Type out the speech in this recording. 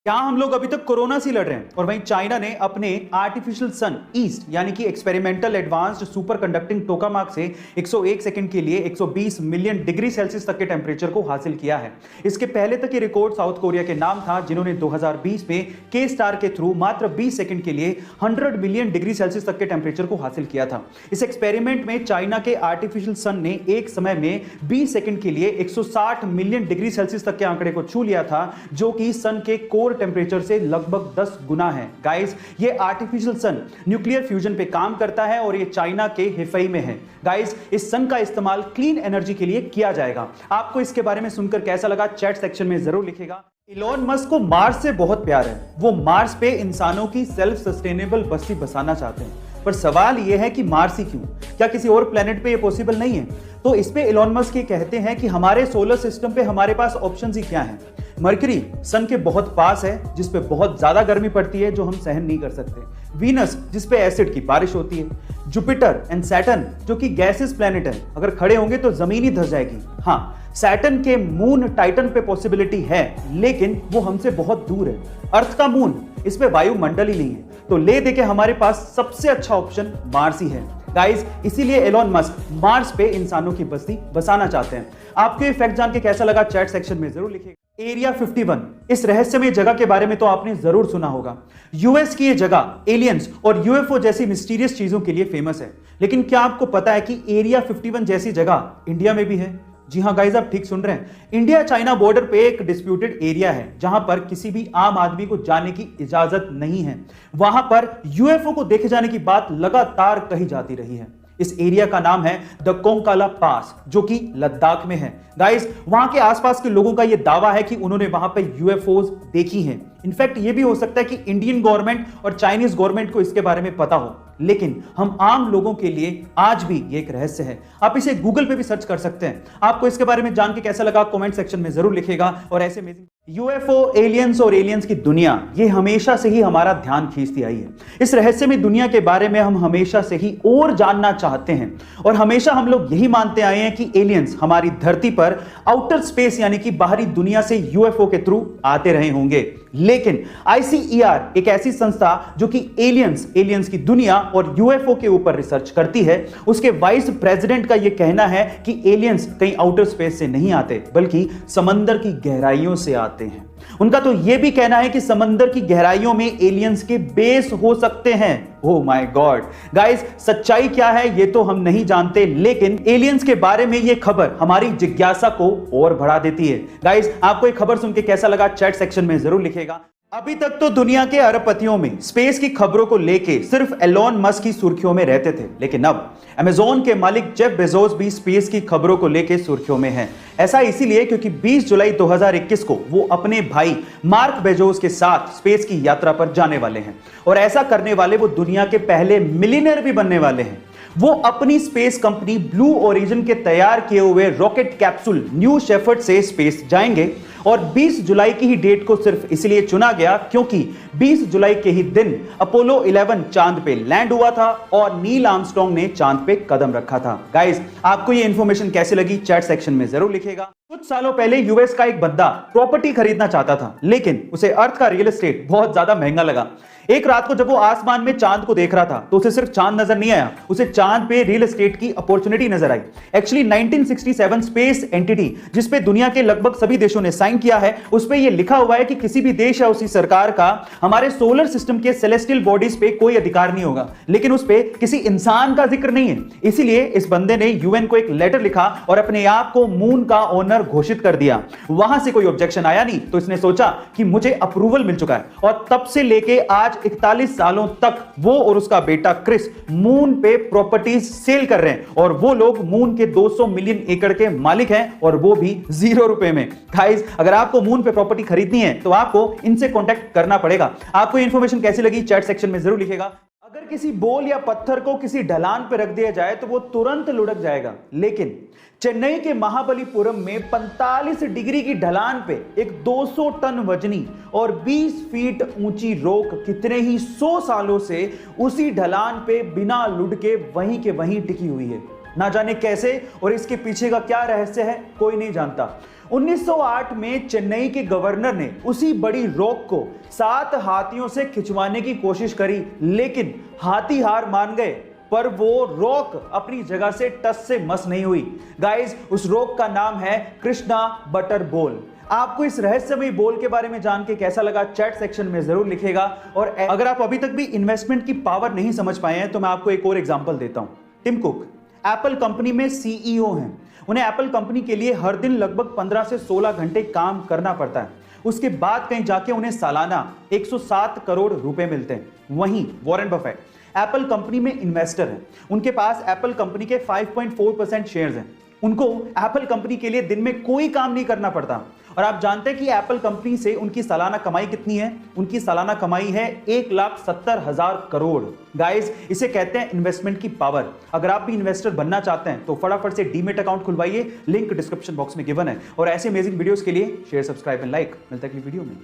यहाँ हम लोग अभी तक कोरोना से लड़ रहे हैं और वहीं चाइना ने अपने आर्टिफिशियल सन ईस्ट यानी कि एक्सपेरिमेंटल एडवांस्ड सुपर कंडक्टिंग टोकामाक से 101 सेकंड के लिए 120 मिलियन डिग्री सेल्सियस तक के टेम्परेचर को हासिल किया है। इसके पहले तक ये रिकॉर्ड साउथ कोरिया के नाम था, जिन्होंने 2020 में के स्टार के थ्रू मात्र 20 सेकंड के लिए 100 मिलियन डिग्री सेल्सियस तक के टेम्परेचर को हासिल किया था। इस एक्सपेरिमेंट में चाइना के आर्टिफिशियल सन ने एक समय में 20 सेकंड के लिए 160 मिलियन डिग्री सेल्सियस तक के आंकड़े को छू लिया था, जो कि सन के कोर टेम्परेचर से लगभग 10 गुना है। गाइस, ये आर्टिफिशियल सन न्यूक्लियर फ्यूजन पे काम करता है और ये चाइना के हिफई में है। गाइस, इस सन का इस्तेमाल क्लीन एनर्जी के लिए किया जाएगा। आपको इसके बारे में सुनकर कैसा लगा चैट सेक्शन में जरूर लिखिएगा। इलॉन मस्क को मार्स से बहुत प्यार है। वो मार्स पे इंसानों की सेल्फ सस्टेनेबल बस्ती बसाना चाहते हैं, पर सवाल यह है कि मार्स ही क्यों? क्या किसी और प्लेनेट पे ये पॉसिबल नहीं है? तो इस पे इलॉन मस्क ये कहते हैं कि हमारे सोलर सिस्टम पे हमारे पास ऑप्शंस ही क्या हैं। मरकरी सन के बहुत पास है, जिस पे बहुत ज्यादा गर्मी पड़ती है जो हम सहन नहीं कर सकते। वीनस, जिस पे एसिड की बारिश होती है। जुपिटर एंड सैटर्न, जो कि गैसेस प्लेनेट है, अगर खड़े होंगे तो जमीन ही धस जाएगी। हाँ, सैटर्न के मून टाइटन पे पॉसिबिलिटी है, लेकिन वो हमसे बहुत दूर है। अर्थ का मून, इस पे वायुमंडल ही नहीं है, तो ले दे के हमारे पास सबसे अच्छा ऑप्शन मार्स ही है। गाइस, इसीलिए एलॉन मस्क मार्स पे इंसानों की बस्ती बसाना चाहते हैं। आपको ये फैक्ट जान के कैसा लगा चैट सेक्शन में जरूर लिखिएगा। एरिया 51, इस रहस्यमय जगह के बारे में तो आपने जरूर सुना होगा। यूएस की ये जगह एलियंस और यूएफओ जैसी मिस्टीरियस चीजों के लिए फेमस है, लेकिन क्या आपको पता है कि एरिया 51 जैसी जगह इंडिया में भी है? जी हाँ गाइस, आप ठीक सुन रहे हैं। इंडिया चाइना बॉर्डर पे एक डिस्प्यूटेड एरिया है, जहां पर किसी भी आम आदमी को जाने की इजाजत नहीं है। वहां पर यूएफओ को देखे जाने की बात लगातार कही जाती रही है। इस एरिया का नाम है द कोंकाला पास, जो कि लद्दाख में है। गाइस, वहां के आसपास के लोगों का यह दावा है कि उन्होंने वहां पे यूएफओज देखी हैं। इनफैक्ट ये भी हो सकता है कि इंडियन गवर्नमेंट और चाइनीज गवर्नमेंट को इसके बारे में पता हो, लेकिन हम आम लोगों के लिए आज भी ये एक रहस्य है। आप इसे गूगल पे भी सर्च कर सकते हैं। आपको इसके बारे में जान के कैसा लगा कमेंट सेक्शन में जरूर लिखिएगा। और ऐसे अमेजिंग यूएफओ, एलियंस और एलियंस की दुनिया, ये हमेशा से ही हमारा ध्यान खींचती आई है। इस रहस्यमय दुनिया के बारे में हम हमेशा से ही और जानना चाहते हैं, और हमेशा हम लोग यही मानते आए हैं कि एलियंस हमारी धरती पर आउटर स्पेस यानी कि बाहरी दुनिया से यूएफओ के थ्रू आते रहे होंगे। लेकिन आईसीईआर एक ऐसी संस्था जो कि एलियंस की दुनिया और यूएफओ के ऊपर रिसर्च करती है, उसके वाइस प्रेसिडेंट का यह कहना है कि एलियंस कहीं आउटर स्पेस से नहीं आते, बल्कि समंदर की गहराइयों से आते हैं। उनका तो यह भी कहना है कि समंदर की गहराइयों में एलियंस के बेस हो सकते हैं। ओह माय गॉड गाइस, सच्चाई क्या है ये तो हम नहीं जानते, लेकिन एलियंस के बारे में यह खबर हमारी जिज्ञासा को और बढ़ा देती है। गाइस, आपको ये खबर सुन के कैसा लगा चैट सेक्शन में जरूर लिखिएगा। अभी तक तो दुनिया के अरबपतियों में स्पेस की खबरों को लेके सिर्फ एलॉन मस्क की सुर्खियों में रहते थे, लेकिन अब अमेज़न के मालिक जेफ बेजोस भी स्पेस की खबरों को लेके सुर्खियों में हैं। ऐसा इसीलिए क्योंकि 20 जुलाई 2021 को वो अपने भाई मार्क बेजोस के साथ स्पेस की यात्रा पर जाने वाले हैं, और ऐसा करने वाले वो दुनिया के पहले मिलियनेयर भी बनने वाले हैं। वो अपनी स्पेस कंपनी ब्लू ओरिजिन के तैयार किए हुए रॉकेट कैप्सूल न्यू शेफर्ड से स्पेस जाएंगे, और 20 जुलाई की ही डेट को सिर्फ इसलिए चुना गया क्योंकि 20 जुलाई के ही दिन अपोलो 11 चांद पे लैंड हुआ था और नील आर्मस्ट्रांग ने चांद पे कदम रखा था। गाइस, आपको ये इंफॉर्मेशन कैसी लगी चैट सेक्शन में जरूर लिखिएगा। कुछ सालों पहले यूएस का एक बंदा प्रॉपर्टी खरीदना चाहता था, लेकिन उसे अर्थ का रियल एस्टेट बहुत ज्यादा महंगा लगा। एक रात को जब वो आसमान में चांद को देख रहा था, तो उसे सिर्फ चांद नजर नहीं आया, उसे चांद पे रियल एस्टेट की अपॉर्चुनिटी नजर आई। एक्चुअली 1967 स्पेस एंटिटी, जिसपे दुनिया के लगभग सभी देशों ने साइन किया है, उस पे ये लिखा हुआ है कि किसी भी देश या उसी सरकार का हमारे सोलर सिस्टम के सेलेस्टियल बॉडीज पे कोई अधिकार नहीं होगा, लेकिन उस पे किसी इंसान का जिक्र नहीं है। इसीलिए इस बंदे ने यूएन को एक लेटर लिखा और अपने आप को मून का ओनर घोषित कर दिया। वहां से कोई ऑब्जेक्शन आया नहीं, तो इसने सोचा कि मुझे अप्रूवल मिल चुका है, और तब से लेके आज 41 सालों तक वो और उसका बेटा क्रिस मून पे प्रॉपर्टीज सेल कर रहे हैं, और वो लोग मून के 200 मिलियन एकड़ के मालिक हैं, और वो भी 0 रुपए में। गाइस, अगर आपको मून पे प्रॉपर्टी खरीदनी है तो आपको इनसे कांटेक्ट करना पड़ेगा। आपको इंफॉर्मेशन कैसी लगी चैट सेक्शन में जरूर लिखिएगा। अगर किसी बोल या पत्थर को किसी ढलान पर रख दिया जाए तो वो तुरंत लुढ़क जाएगा, लेकिन चेन्नई के महाबलीपुरम में 45 डिग्री की ढलान पे एक 200 टन वजनी और 20 फीट ऊंची रोक कितने ही 100 सालों से उसी ढलान पे बिना लुढ़के वहीं के वहीं टिकी हुई है। ना जाने कैसे, और इसके पीछे का क्या रहस्य है कोई नहीं जानता। 1908 में चेन्नई के गवर्नर ने उसी बड़ी रॉक को 7 हाथियों से खिंचवाने की कोशिश करी, लेकिन हाथी हार मान गए, पर वो रॉक अपनी जगह से टस से मस नहीं हुई। गाइस, उस रॉक का नाम है कृष्णा बटर बोल। आपको इस रहस्यमयी बोल के बारे में जान के कैसा लगा, चैट सेक्शन में जरूर लिखेगा। और अगर आप अभी तक भी इन्वेस्टमेंट की पावर नहीं समझ पाए हैं तो मैं आपको एक और एग्जांपल देता हूं। टिम कुक एप्पल कंपनी में सीईओ हैं। उन्हें एप्पल कंपनी के लिए हर दिन लगभग 15 से 16 घंटे काम करना पड़ता है। उसके बाद कहीं जाके उन्हें सालाना 107 करोड़ रुपए मिलते हैं। वहीं वॉरेन बफेट एप्पल कंपनी में इन्वेस्टर हैं। उनके पास एप्पल कंपनी के 5.4% शेयर्स हैं। उनको एप्पल कंपनी के लिए दिन में कोई काम नहीं करना पड़ता। और आप जानते हैं कि एप्पल कंपनी से उनकी सालाना कमाई कितनी है? उनकी सालाना कमाई है 1,70,000 करोड़। गाइस, इसे कहते हैं इन्वेस्टमेंट की पावर। अगर आप भी इन्वेस्टर बनना चाहते हैं तो फटाफट से डीमेट अकाउंट खुलवाइए, लिंक डिस्क्रिप्शन बॉक्स में गिवन है। और ऐसे अमेजिंग वीडियोस के लिए शेयर, सब्सक्राइब एंड लाइक। मिलता है अगली वीडियो में।